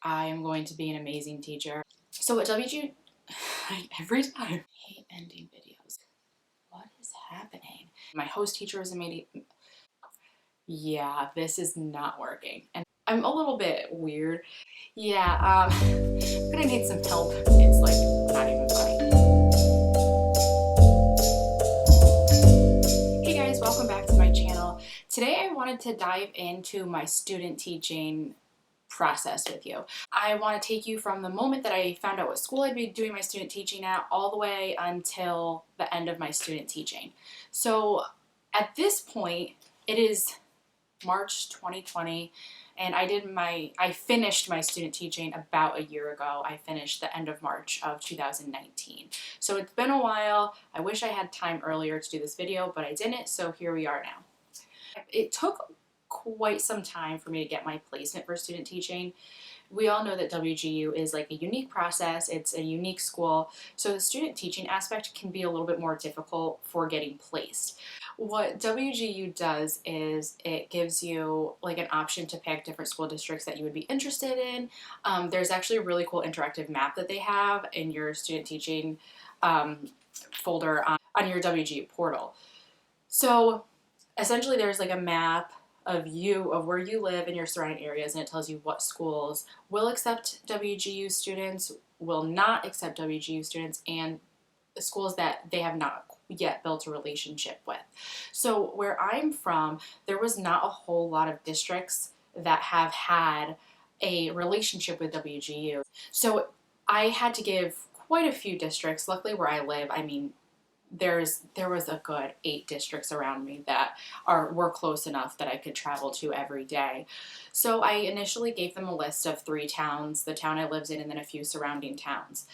I am going to be an amazing teacher. So at WGU, every time I hate ending videos. What is happening? My host teacher is amazing. Yeah, this is not working. And I'm a little bit weird. Yeah, I'm gonna need some help. It's like not even funny. Hey guys, welcome back to my channel. Today I wanted to dive into my student teaching process with you. I want to take you from the moment that I found out what school I'd be doing my student teaching at all the way until the end of my student teaching. So at this point, it is March 2020, and I finished my student teaching about a year ago. I finished the end of March of 2019. So it's been a while. I wish I had time earlier to do this video, but I didn't, so here we are now. It took quite some time for me to get my placement for student teaching. We all know that WGU is like a unique process, it's a unique school, so the student teaching aspect can be a little bit more difficult for getting placed. What WGU does is it gives you like an option to pick different school districts that you would be interested in. There's actually a really cool interactive map that they have in your student teaching folder on your WGU portal. So essentially there's like a map of where you live in your surrounding areas, and it tells you what schools will accept WGU students, will not accept WGU students, and the schools that they have not yet built a relationship with. So where I'm from, there was not a whole lot of districts that have had a relationship with WGU. So I had to give quite a few districts. Luckily where I live, I mean, there was a good 8 districts around me that were close enough that I could travel to every day. So I initially gave them a list of 3 towns, the town I lived in, and then a few surrounding towns.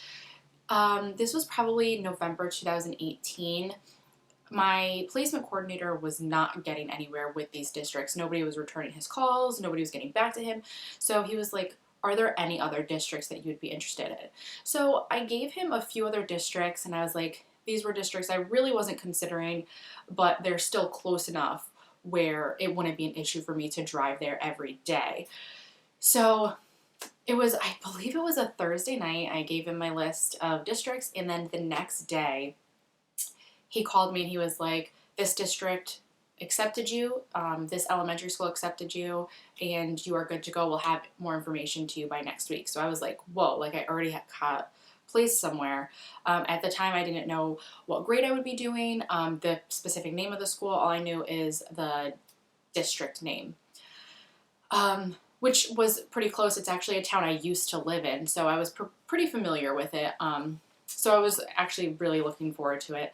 This was probably November 2018. My placement coordinator was not getting anywhere with these districts. Nobody was returning his calls, nobody was getting back to him. So he was like, are there any other districts that you'd be interested in? So I gave him a few other districts, and I was like, these were districts I really wasn't considering, but they're still close enough where it wouldn't be an issue for me to drive there every day. So I believe it was a Thursday night, I gave him my list of districts, and then the next day he called me and he was like, this district accepted you, this elementary school accepted you, and you are good to go. We'll have more information to you by next week. So I was like, whoa, like I already had caught placed somewhere. At the time, I didn't know what grade I would be doing, the specific name of the school. All I knew is the district name, which was pretty close. It's actually a town I used to live in, so I was pretty familiar with it. So I was actually really looking forward to it.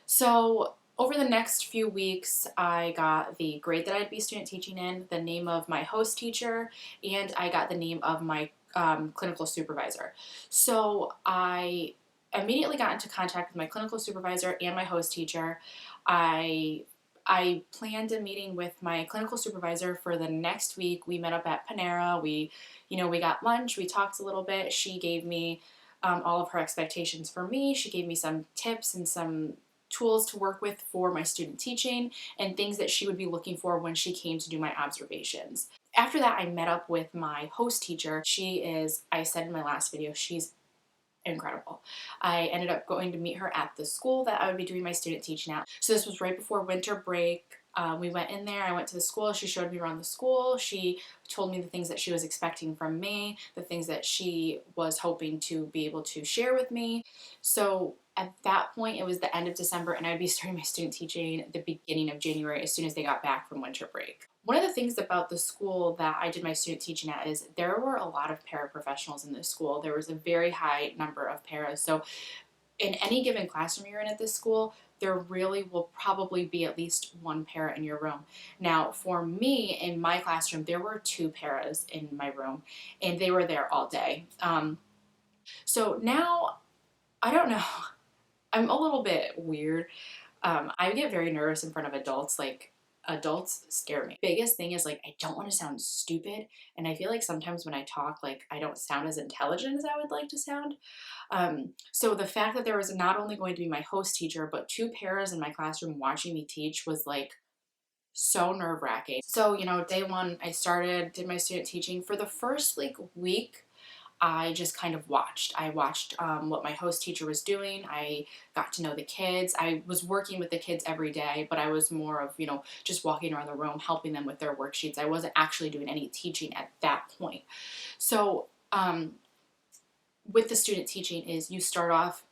So over the next few weeks, I got the grade that I'd be student teaching in, the name of my host teacher, and I got the name of my clinical supervisor. So I immediately got into contact with my clinical supervisor and my host teacher. I planned a meeting with my clinical supervisor for the next week. We met up at Panera. We got lunch. We talked a little bit. She gave me all of her expectations for me. She gave me some tips and some tools to work with for my student teaching and things that she would be looking for when she came to do my observations. After that, I met up with my host teacher. I said in my last video, she's incredible. I ended up going to meet her at the school that I would be doing my student teaching at. So this was right before winter break. We went in there, I went to the school, she showed me around the school, she told me the things that she was expecting from me, the things that she was hoping to be able to share with me. So at that point, it was the end of December, and I'd be starting my student teaching at the beginning of January as soon as they got back from winter break. One of the things about the school that I did my student teaching at is there were a lot of paraprofessionals in this school. There was a very high number of paras. So in any given classroom you're in at this school, there really will probably be at least 1 para in your room. Now, for me, in my classroom, there were 2 paras in my room, and they were there all day. So now, I don't know, I'm a little bit weird. I get very nervous in front of adults. Like, adults scare me. Biggest thing is, like, I don't want to sound stupid, and I feel like sometimes when I talk, like, I don't sound as intelligent as I would like to sound. So the fact that there was not only going to be my host teacher, but 2 paras in my classroom watching me teach was like so nerve-wracking. So, day 1, did my student teaching. For the first like week, I just kind of watched. I watched what my host teacher was doing. I got to know the kids. I was working with the kids every day, but I was more of, just walking around the room, helping them with their worksheets. I wasn't actually doing any teaching at that point. So with the student teaching is you start off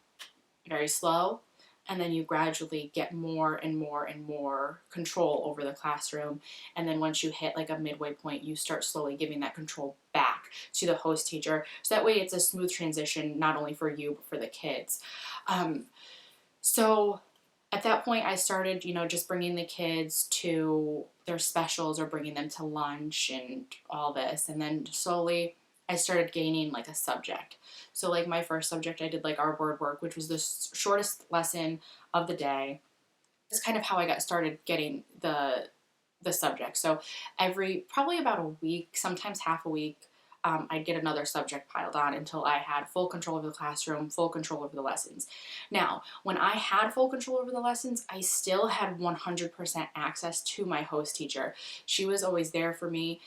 very slow, and then you gradually get more and more and more control over the classroom. And then once you hit like a midway point, you start slowly giving that control back to the host teacher. So that way it's a smooth transition, not only for you, but for the kids. So at that point I started, just bringing the kids to their specials or bringing them to lunch and all this. And then slowly I started gaining like a subject. So like my first subject, I did like our word work, which was the shortest lesson of the day. It's kind of how I got started getting the subject. So probably about a week, sometimes half a week, I'd get another subject piled on until I had full control over the classroom, full control over the lessons. Now, when I had full control over the lessons, I still had 100% access to my host teacher. She was always there for me.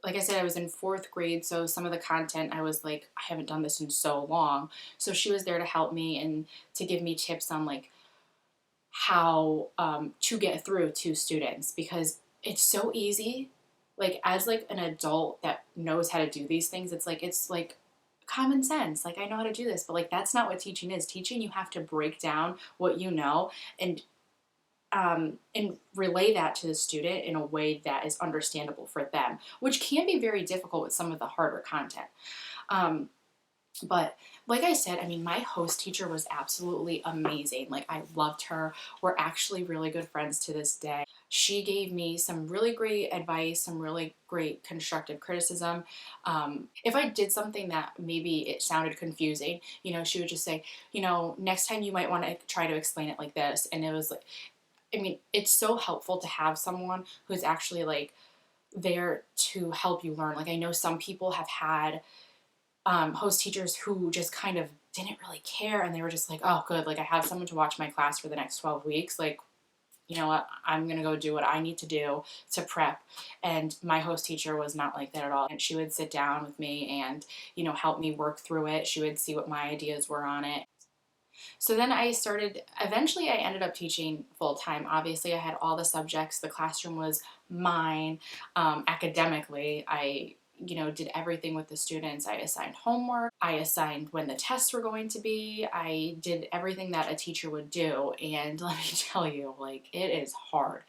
Like I said, I was in 4th grade, so some of the content I was like, I haven't done this in so long. So she was there to help me and to give me tips on like how to get through to students, because it's so easy. Like as like an adult that knows how to do these things, it's like common sense. Like I know how to do this, but like that's not what teaching is. Teaching, you have to break down what you know and relay that to the student in a way that is understandable for them, which can be very difficult with some of the harder content. But like I said, I mean, my host teacher was absolutely amazing. Like I loved her. We're actually really good friends to this day. She gave me some really great advice, some really great constructive criticism. If I did something that maybe it sounded confusing, she would just say, next time you might want to try to explain it like this. And it was like, I mean, it's so helpful to have someone who's actually like there to help you learn. Like I know some people have had host teachers who just kind of didn't really care, and they were just like, oh good, like I have someone to watch my class for the next 12 weeks, like you know what, I'm gonna go do what I need to do to prep. And my host teacher was not like that at all, and she would sit down with me and help me work through it. She would see what my ideas were on it. So then eventually I ended up teaching full time. Obviously I had all the subjects, the classroom was mine. Academically, I did everything with the students. I assigned homework, I assigned when the tests were going to be, I did everything that a teacher would do. And let me tell you, like, it is hard.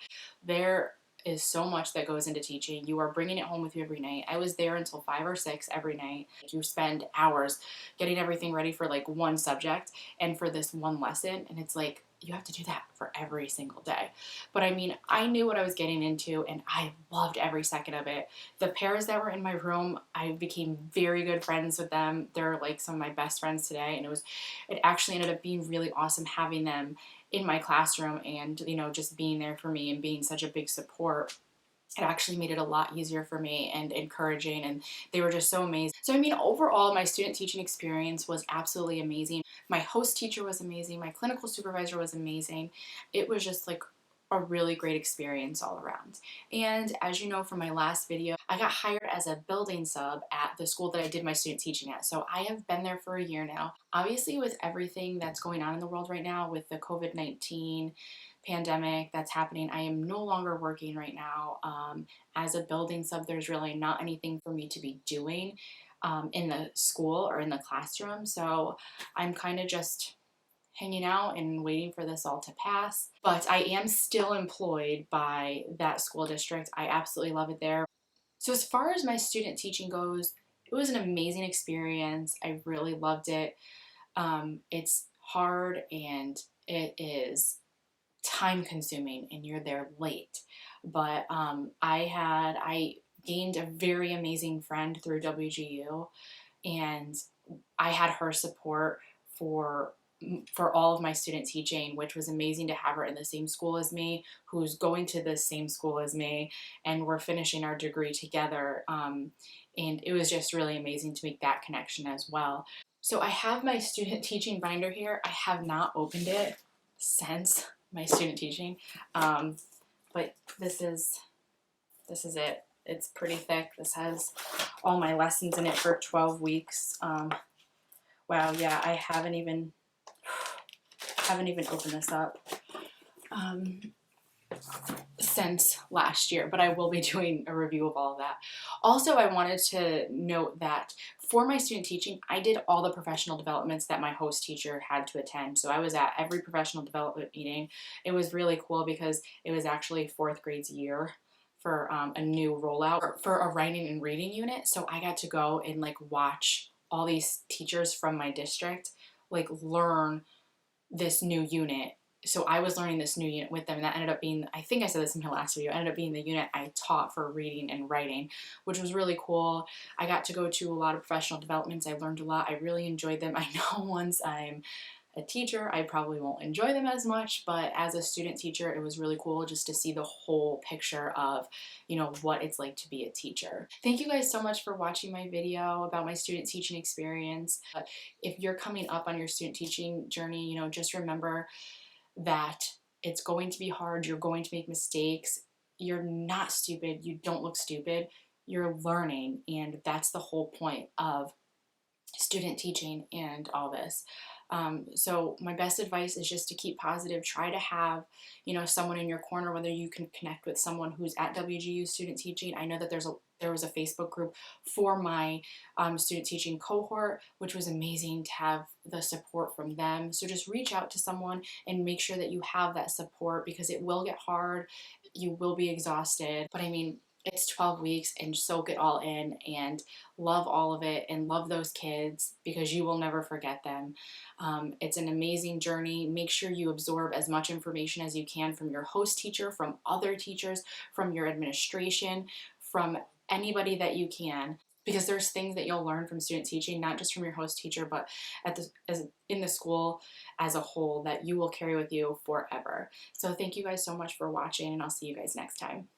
There is so much that goes into teaching. You are bringing it home with you every night. I was there until 5 or 6 every night. You spend hours getting everything ready for like one subject and for this one lesson, and it's like you have to do that for every single day. But I mean, I knew what I was getting into and I loved every second of it. The pairs that were in my room, I became very good friends with them. They're like some of my best friends today, and it actually ended up being really awesome having them in my classroom and just being there for me and being such a big support. It actually made it a lot easier for me and encouraging, and they were just so amazing. So I mean, overall my student teaching experience was absolutely amazing. My host teacher was amazing, my clinical supervisor was amazing. It was just like a really great experience all around. And as you know from my last video, I got hired as a building sub at the school that I did my student teaching at. So I have been there for a year now. Obviously with everything that's going on in the world right now with the COVID-19 pandemic that's happening, I am no longer working right now. As a building sub, there's really not anything for me to be doing in the school or in the classroom. So I'm kind of just hanging out and waiting for this all to pass. But I am still employed by that school district. I absolutely love it there. So as far as my student teaching goes, it was an amazing experience. I really loved it. It's hard and it is time consuming and you're there late. But I gained a very amazing friend through WGU, and I had her support for all of my student teaching, which was amazing to have her in the same school as me, who's going to the same school as me, and we're finishing our degree together. And it was just really amazing to make that connection as well. So I have my student teaching binder here. I have not opened it since my student teaching, but this is it. It's pretty thick. This has all my lessons in it for 12 weeks. Wow, yeah, I haven't even opened this up since last year, but I will be doing a review of all of that. Also, I wanted to note that for my student teaching, I did all the professional developments that my host teacher had to attend. So I was at every professional development meeting. It was really cool because it was actually fourth grade's year for a new rollout for a writing and reading unit. So I got to go and like watch all these teachers from my district like learn this new unit. So I was learning this new unit with them, and that ended up being, I think I said this in my last video, ended up being the unit I taught for reading and writing, which was really cool. I got to go to a lot of professional developments. I learned a lot. I really enjoyed them. I know once I'm a teacher, I probably won't enjoy them as much, but as a student teacher, it was really cool just to see the whole picture of, you know, what it's like to be a teacher. Thank you guys so much for watching my video about my student teaching experience. If you're coming up on your student teaching journey, you know, just remember that it's going to be hard. You're going to make mistakes. You're not stupid. You don't look stupid. You're learning, and that's the whole point of student teaching and all this. So my best advice is just to keep positive. Try to have, you know, someone in your corner, whether you can connect with someone who's at WGU student teaching. I know that there was a Facebook group for my student teaching cohort, which was amazing to have the support from them. So just reach out to someone and make sure that you have that support, because it will get hard. You will be exhausted. But I mean, it's 12 weeks, and soak it all in and love all of it and love those kids, because you will never forget them. It's an amazing journey. Make sure you absorb as much information as you can from your host teacher, from other teachers, from your administration, from anybody that you can, because there's things that you'll learn from student teaching, not just from your host teacher, but in the school as a whole, that you will carry with you forever. So thank you guys so much for watching, and I'll see you guys next time.